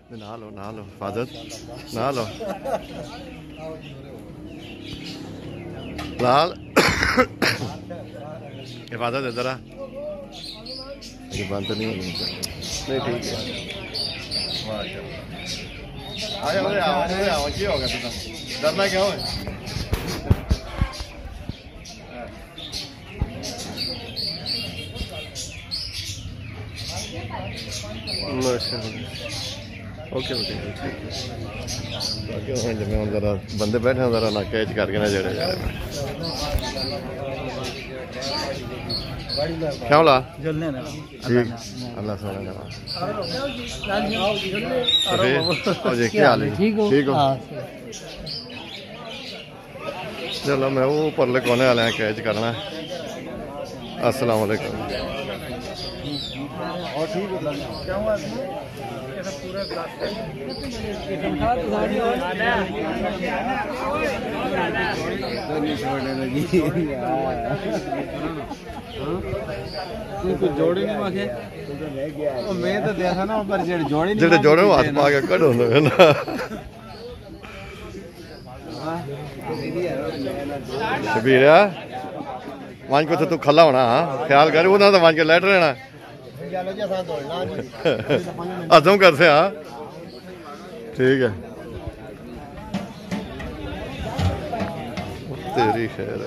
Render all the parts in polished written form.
नहा लो हिफाजत नहा लो लाल हिफाजत इधर आ ये बंद नहीं होनी चाहिए नहीं ठीक है आओ क्या होगा तुम डरना क्यों है ओके ओके मैं जरा बंदे बैठे हैं जरा ना कैच करके ना जड़े जा क्या बोला ठीक अल्लाह सुना क्या हाल है ठीक हो चलो मैं वो परले कोने वाले हैं कैच करना अस्सलाम वालेकुम और ठीक है क्या हुआ पूरा जोड़े नहीं माखे मैं तो देखा ना पर जोड़े नहीं जोड़े हाथ पा के कट होंगे ना शबीर मान को तो तू खला होना ख्याल कर वो ना तो मान के लेट रहना अजम करते हाँ ठीक है तेरी खैर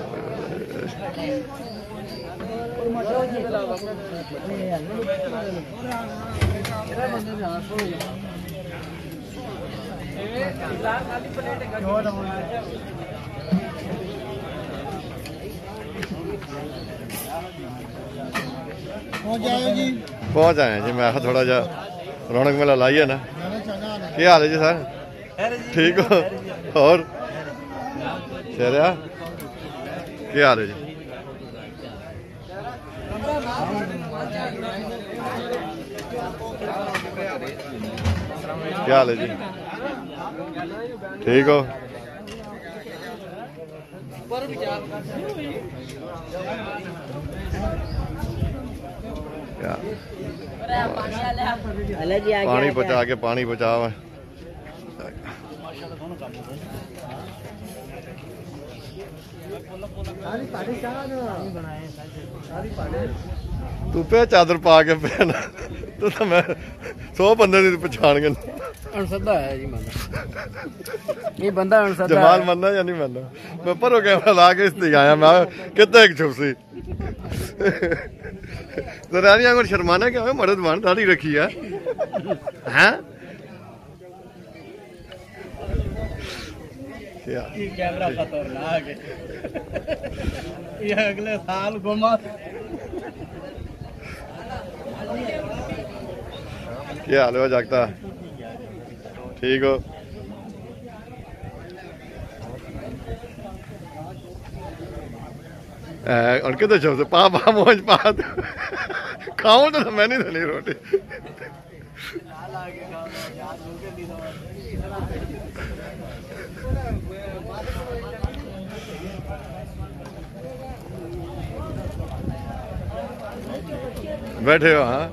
पहुंच आए जी मैं थोड़ा जा रौनक मेला लाइए ना क्या हाल है जी सर ठीक हो और शेरिया क्या हाल है जी क्या हाल है जी ठीक हो क्या पानी पहुँचा के पानी पहुँचा तू पे चादर पा के पहना तो मैं 100 बंदे की पछाण के अनसदा है जी ये बंदा अनसदा जमाल मनना या नहीं मनना मैं परो कैमरा ला के इसलिए आया मैं कितना एक छुपसी जरानिया को शर्माना क्या है मर्द मान दाढ़ी रखी है हैं कैमरा खतरनाक है ये अगले साल घुमा क्या हाल हो जागता ठीक हो उनके तो शब्द पा मोज पा खाऊं तो मैं नहीं धनी रोटी बैठे हो हाँ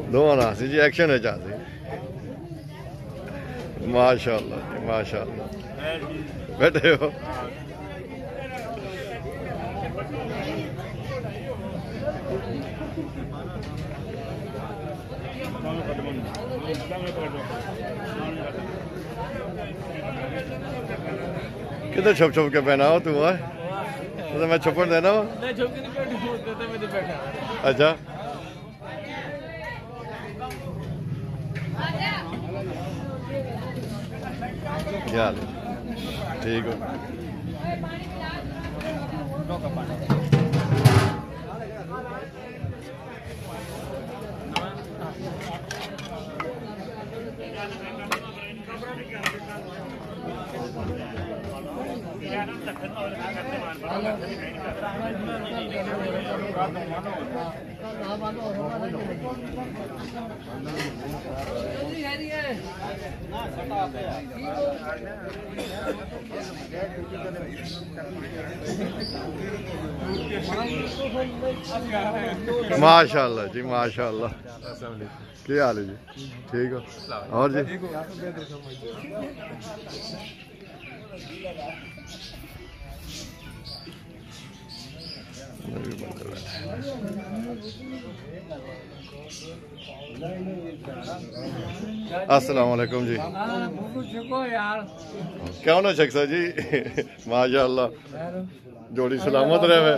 दो नासी जी एक्शन है चाहते माशाल्लाह जी माशाल्लाह बैठे हो किधर छुप छुप के पहना हो तू है तो मैं छुपन देना हो अच्छा क्या हाल है ठीक हो माशाल्लाह जी माशाल्लाह। क्या हाल है जी? ठीक हो? और जी अस्सलाम वालेकुम जी। क्यों ना शख्सा जी माशाल्लाह जोड़ी सलामत रहे।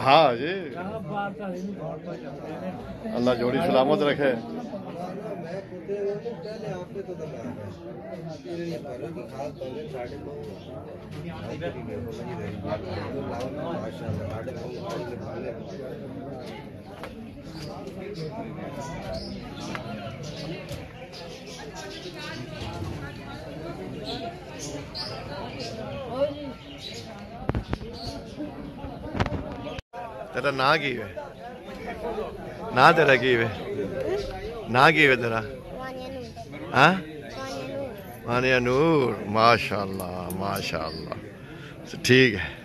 हाँ जी अल्लाह जोड़ी सलामत रखे। तेरा ना की है? ना तेरा की है? ना की है तेरा? हाँ मानिया नूर। माशाल्लाह माशाल्लाह ठीक है।